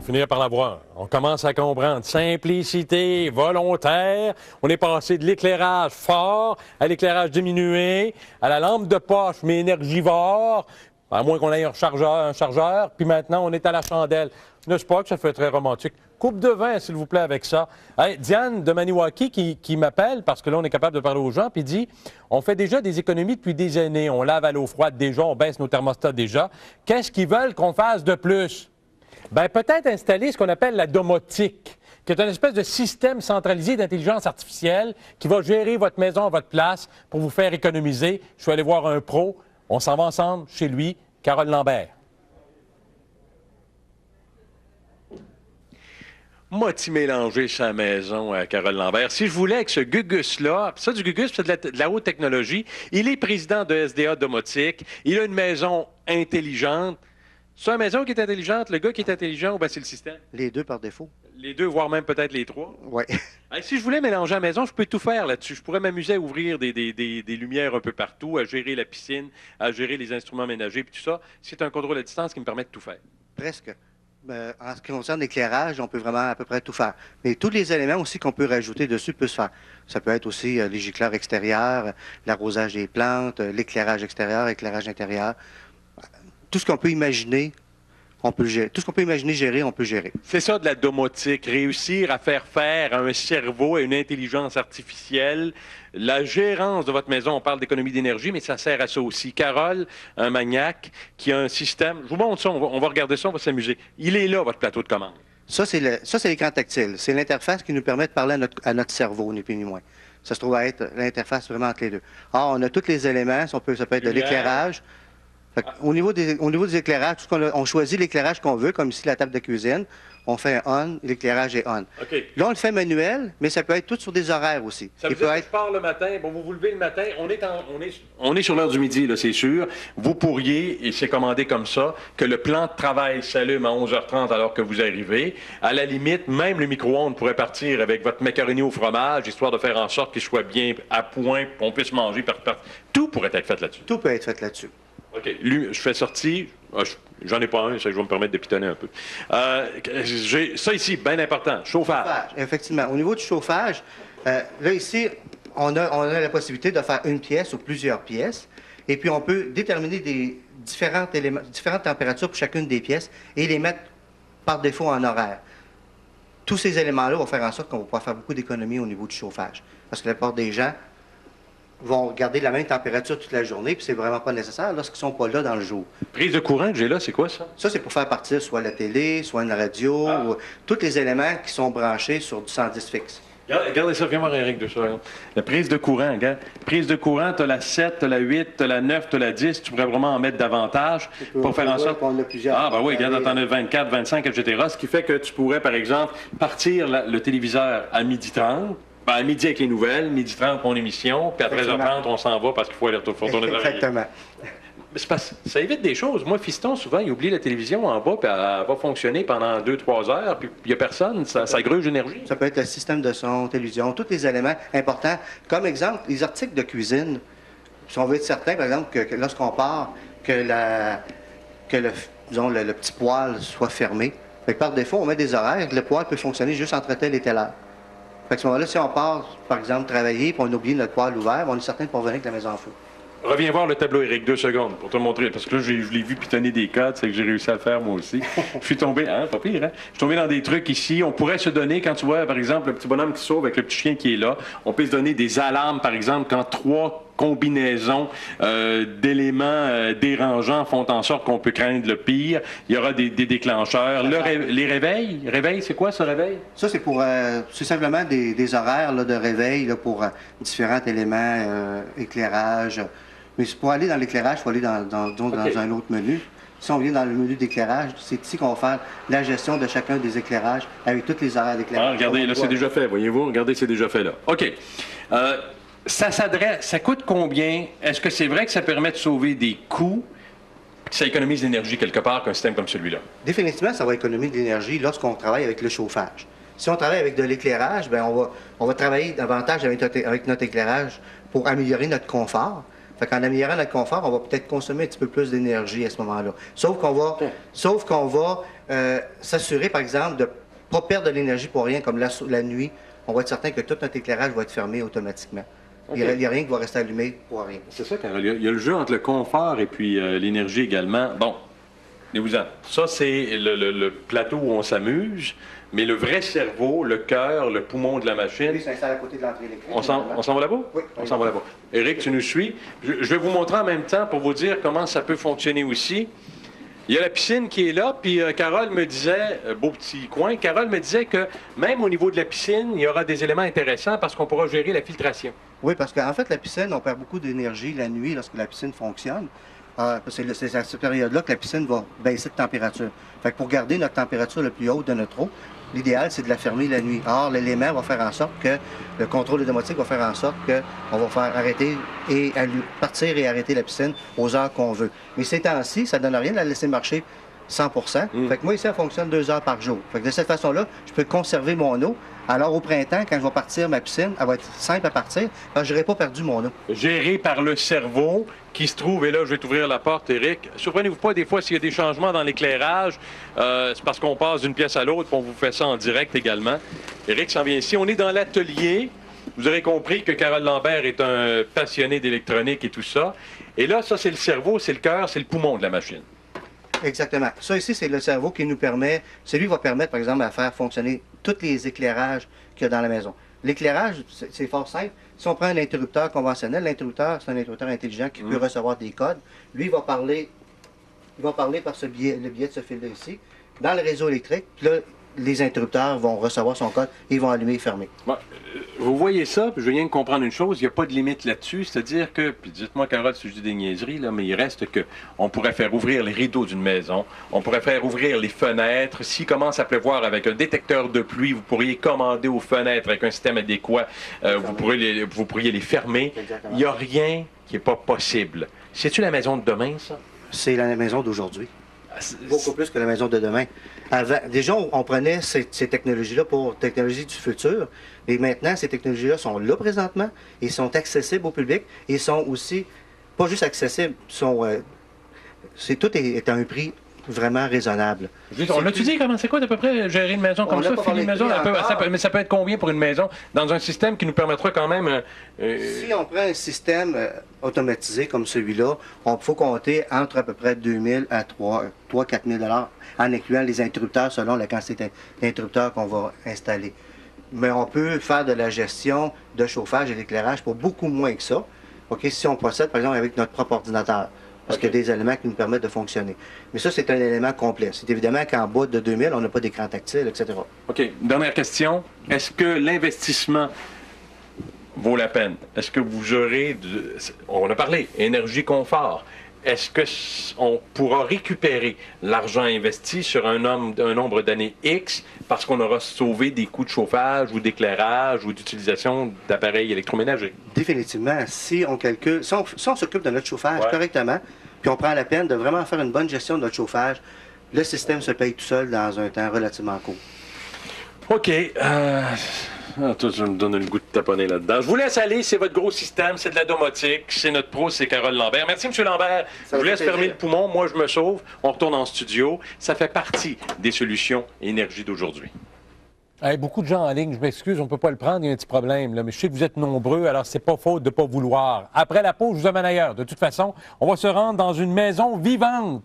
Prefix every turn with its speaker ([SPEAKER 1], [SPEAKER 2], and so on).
[SPEAKER 1] finir par la voir. On commence à comprendre. Simplicité, volontaire. On est passé de l'éclairage fort à l'éclairage diminué, à la lampe de poche, mais énergivore, à moins qu'on ait un chargeur, puis maintenant, on est à la chandelle. N'est-ce pas que ça fait très romantique? Coupe de vin, s'il vous plaît, avec ça. Hey, Diane de Maniwaki qui m'appelle, parce que là, on est capable de parler aux gens, puis dit, on fait déjà des économies depuis des années. On lave à l'eau froide déjà, on baisse nos thermostats déjà. Qu'est-ce qu'ils veulent qu'on fasse de plus? Bien, peut-être installer ce qu'on appelle la domotique, qui est une espèce de système centralisé d'intelligence artificielle qui va gérer votre maison à votre place pour vous faire économiser. Je suis allé voir un pro. On s'en va ensemble chez lui, Carole Lambert. Moi-tu mélangé sa maison à Carole Lambert. Si je voulais avec ce Gugus-là, ça du Gugus, c'est de la haute technologie. Il est président de SDA Domotique. Il a une maison intelligente. C'est une maison qui est intelligente, le gars qui est intelligent, ou bien c'est le système?
[SPEAKER 2] Les deux par défaut.
[SPEAKER 1] Les deux, voire même peut-être les trois?
[SPEAKER 2] Oui.
[SPEAKER 1] Si je voulais mélanger à la maison, je peux tout faire là-dessus. Je pourrais m'amuser à ouvrir des lumières un peu partout, à gérer la piscine, à gérer les instruments ménagers, puis tout ça. C'est un contrôle à distance qui me permet de tout faire.
[SPEAKER 2] Presque. En ce qui concerne l'éclairage, on peut vraiment à peu près tout faire. Mais tous les éléments aussi qu'on peut rajouter dessus peuvent se faire. Ça peut être aussi les gicleurs extérieurs, l'arrosage des plantes, l'éclairage extérieur, l'éclairage intérieur. Tout ce qu'on peut imaginer, on peut le gérer. Tout ce qu'on peut imaginer gérer, on peut gérer.
[SPEAKER 1] C'est ça de la domotique, réussir à faire à un cerveau et une intelligence artificielle la gérance de votre maison. On parle d'économie d'énergie, mais ça sert à ça aussi. Carole, un maniaque qui a un système. Je vous montre ça, on va regarder ça, on va s'amuser. Il est là, votre plateau de commande.
[SPEAKER 2] Ça, c'est l'écran tactile. C'est l'interface qui nous permet de parler à notre cerveau, ni plus ni moins. Ça se trouve à être l'interface vraiment entre les deux. Alors, on a tous les éléments. Ça peut être de l'éclairage. Au niveau des éclairages, on choisit l'éclairage qu'on veut, comme ici la table de cuisine. On fait un on, l'éclairage est on.
[SPEAKER 1] Okay.
[SPEAKER 2] Là, on le fait manuel, mais ça peut être tout sur des horaires aussi.
[SPEAKER 1] Ça veut dire que je pars le matin, bon, vous vous levez le matin, on est sur l'heure du midi, là, c'est sûr. Vous pourriez, et c'est commandé comme ça, que le plan de travail s'allume à 11h30 alors que vous arrivez. À la limite, même le micro-ondes pourrait partir avec votre macaroni au fromage, histoire de faire en sorte qu'il soit bien à point, qu'on puisse manger. Tout pourrait être fait là-dessus.
[SPEAKER 2] Tout peut être fait là-dessus.
[SPEAKER 1] OK. Lui, je fais sortie. J'en ai pas un, ça je vais me permettre de pitonner un peu. J'ai ça ici, bien important, chauffage.
[SPEAKER 2] Effectivement. Au niveau du chauffage, là ici, on a la possibilité de faire une pièce ou plusieurs pièces. Et puis on peut déterminer des différentes températures pour chacune des pièces et les mettre par défaut en horaire. Tous ces éléments-là vont faire en sorte qu'on va pouvoir faire beaucoup d'économies au niveau du chauffage. Parce que la plupart des gens vont garder la même température toute la journée, puis c'est vraiment pas nécessaire lorsqu'ils sont pas là dans le jour.
[SPEAKER 1] Prise de courant que j'ai là, c'est quoi ça?
[SPEAKER 2] Ça, c'est pour faire partir soit la télé, soit une radio, ou tous les éléments qui sont branchés sur du 110 fixe.
[SPEAKER 1] Regardez ça, viens voir Eric de ça. La prise de courant, regarde. Prise de courant, tu as la 7, tu as la 8, tu as la 9, tu as la 10. Tu pourrais vraiment en mettre davantage pour faire en sorte...
[SPEAKER 2] On a plusieurs.
[SPEAKER 1] Ah, ben oui, regarde, t'en as 24, 25, etc. Ce qui fait que tu pourrais, par exemple, partir le téléviseur à 12h30. Ben, à midi avec les nouvelles, 12h30 mon émission, puis à 13h30, on s'en va parce qu'il faut aller retourner travailler.
[SPEAKER 2] Exactement.
[SPEAKER 1] Ça évite des choses. Moi, fiston, souvent, il oublie la télévision en bas, puis elle va fonctionner pendant 2-3 heures, puis il n'y a personne, ça gruge l'énergie.
[SPEAKER 2] Ça peut être le système de son, télévision, tous les éléments importants. Comme exemple, les articles de cuisine. Si on veut être certain, par exemple, que lorsqu'on part, que le petit poêle soit fermé. Fait que par défaut, on met des horaires, le poêle peut fonctionner juste entre telle et telle heure. Fait que à ce moment-là, si on part, par exemple, travailler, puis on oublie notre poêle ouvert, on est certain de ne pas revenir avec la maison en feu.
[SPEAKER 1] Reviens voir le tableau, Éric, 2 secondes, pour te montrer. Parce que là, je l'ai vu pitonner des codes, c'est que j'ai réussi à le faire moi aussi. Je suis tombé, pas pire, hein? Je suis tombé dans des trucs ici. On pourrait se donner, quand tu vois, par exemple, le petit bonhomme qui sauve avec le petit chien qui est là, on peut se donner des alarmes, par exemple, quand 3 combinaisons d'éléments dérangeants font en sorte qu'on peut craindre le pire. Il y aura des déclencheurs. Les réveils. Réveil, c'est quoi ce réveil? Ça,
[SPEAKER 2] c'est simplement des horaires là, de réveil là, pour différents éléments, éclairage. Mais pour aller dans l'éclairage, il faut aller dans un autre menu. Si on vient dans le menu d'éclairage, c'est ici qu'on va faire la gestion de chacun des éclairages avec tous les horaires d'éclairage.
[SPEAKER 1] Ah, regardez, là, c'est déjà fait. Voyez-vous? Regardez, c'est déjà fait là. OK. Ça coûte combien? Est-ce que c'est vrai que ça permet de sauver des coûts, que ça économise l'énergie quelque part qu'un système comme celui-là?
[SPEAKER 2] Définitivement, ça va économiser de l'énergie lorsqu'on travaille avec le chauffage. Si on travaille avec de l'éclairage, bien, on va travailler davantage avec notre éclairage pour améliorer notre confort. Fait qu'en améliorant notre confort, on va peut-être consommer un petit peu plus d'énergie à ce moment-là. Sauf qu'on va s'assurer, par exemple, de ne pas perdre de l'énergie pour rien, comme la nuit. On va être certain que tout notre éclairage va être fermé automatiquement. Okay. Il n'y a rien qui va rester allumé pour rien.
[SPEAKER 1] C'est ça, Carole. Il y a le jeu entre le confort et puis l'énergie également. Bon, tenez-vous-en. Ça, c'est le plateau où on s'amuse, mais le vrai cerveau, le cœur, le poumon de la machine...
[SPEAKER 2] Lui, s'installe à côté de l'entrée électrique.
[SPEAKER 1] On s'en va là-bas?
[SPEAKER 2] Oui.
[SPEAKER 1] On s'en va là-bas. Éric, tu nous suis. Je vais vous montrer en même temps pour vous dire comment ça peut fonctionner aussi. Il y a la piscine qui est là, puis Carole me disait, beau petit coin, Carole me disait que même au niveau de la piscine, il y aura des éléments intéressants parce qu'on pourra gérer la filtration.
[SPEAKER 2] Oui, parce qu'en fait, la piscine, on perd beaucoup d'énergie la nuit lorsque la piscine fonctionne. C'est à cette période-là que la piscine va baisser de température. Fait que pour garder notre température la plus haute de notre eau, l'idéal, c'est de la fermer la nuit. Or, l'élément va faire en sorte que, le contrôle domotique va faire en sorte qu'on va faire arrêter et partir et arrêter la piscine aux heures qu'on veut. Mais ces temps-ci, ça ne donne rien de la laisser marcher 100 Fait que moi, ici, elle fonctionne 2 heures par jour. Fait que de cette façon-là, je peux conserver mon eau. Alors, au printemps, quand je vais partir ma piscine, elle va être simple à partir, parce que je n'aurai pas perdu mon eau.
[SPEAKER 1] Géré par le cerveau qui se trouve, et là, je vais t'ouvrir la porte, Éric. Surprenez-vous pas, des fois, s'il y a des changements dans l'éclairage, c'est parce qu'on passe d'une pièce à l'autre, puis on vous fait ça en direct également. Éric s'en vient ici. On est dans l'atelier. Vous aurez compris que Carole Lambert est un passionné d'électronique et tout ça. Et là, ça, c'est le cerveau, c'est le cœur, c'est le poumon de la machine.
[SPEAKER 2] Exactement. Ça ici, c'est le cerveau qui nous permet, celui va permettre, par exemple, à faire fonctionner tous les éclairages qu'il y a dans la maison. L'éclairage, c'est fort simple. Si on prend un interrupteur conventionnel, l'interrupteur, c'est un interrupteur intelligent qui peut recevoir des codes. Lui, il va parler par le biais de ce fil-là ici, dans le réseau électrique. Puis là, les interrupteurs vont recevoir son code et ils vont allumer et fermer.
[SPEAKER 1] Bon, vous voyez ça, puis je viens de comprendre une chose, il n'y a pas de limite là-dessus, c'est-à-dire que, puis dites-moi Carole si je dis des niaiseries, là, mais il reste que on pourrait faire ouvrir les rideaux d'une maison, on pourrait faire ouvrir les fenêtres, s'il commence à pleuvoir avec un détecteur de pluie, vous pourriez commander aux fenêtres avec un système adéquat, vous pourriez les fermer.
[SPEAKER 2] Exactement.
[SPEAKER 1] Il n'y a rien qui n'est pas possible. C'est-tu la maison de demain, ça?
[SPEAKER 2] C'est la maison d'aujourd'hui. Beaucoup plus que la maison de demain. Avant, déjà, on prenait ces technologies-là pour technologies du futur. Et maintenant, ces technologies-là sont là présentement. Ils sont accessibles au public. Ils sont aussi, pas juste accessibles, tout est à un prix vraiment raisonnable.
[SPEAKER 1] On a-tu dit comment c'est quoi d'à peu près gérer une maison comme ça? Filer une maison, mais ça peut être combien pour une maison dans un système qui nous permettra quand même...
[SPEAKER 2] Si on prend un système automatisé comme celui-là, il faut compter entre à peu près 2 000 à 3 4 000 $ en incluant les interrupteurs selon la quantité d'interrupteurs qu'on va installer. Mais on peut faire de la gestion de chauffage et d'éclairage pour beaucoup moins que ça. Okay? Si on procède par exemple avec notre propre ordinateur. Parce qu'il y a des éléments qui nous permettent de fonctionner. Mais ça, c'est un élément complet. C'est évidemment qu'en bas de 2000, on n'a pas d'écran tactile, etc.
[SPEAKER 1] OK. Dernière question. Est-ce que l'investissement vaut la peine? Est-ce que vous aurez... On a parlé, énergie, confort. Est-ce qu'on pourra récupérer l'argent investi sur un nombre d'années X parce qu'on aura sauvé des coûts de chauffage ou d'éclairage ou d'utilisation d'appareils électroménagers?
[SPEAKER 2] Définitivement. Si on calcule, si on s'occupe de notre chauffage correctement, puis on prend la peine de vraiment faire une bonne gestion de notre chauffage, le système se paye tout seul dans un temps relativement court.
[SPEAKER 1] OK. Toi, tu me donnes le goût de taponner là-dedans. Je vous laisse aller, c'est votre gros système, c'est de la domotique, c'est notre pro, c'est Carole Lambert. Merci, M. Lambert. Je vous laisse fermer le poumon, moi je me sauve, on retourne en studio. Ça fait partie des solutions énergie d'aujourd'hui. Hey, beaucoup de gens en ligne, je m'excuse, on ne peut pas le prendre, il y a un petit problème, là, mais je sais que vous êtes nombreux, alors c'est pas faute de ne pas vouloir. Après la pause, je vous amène ailleurs. De toute façon, on va se rendre dans une maison vivante.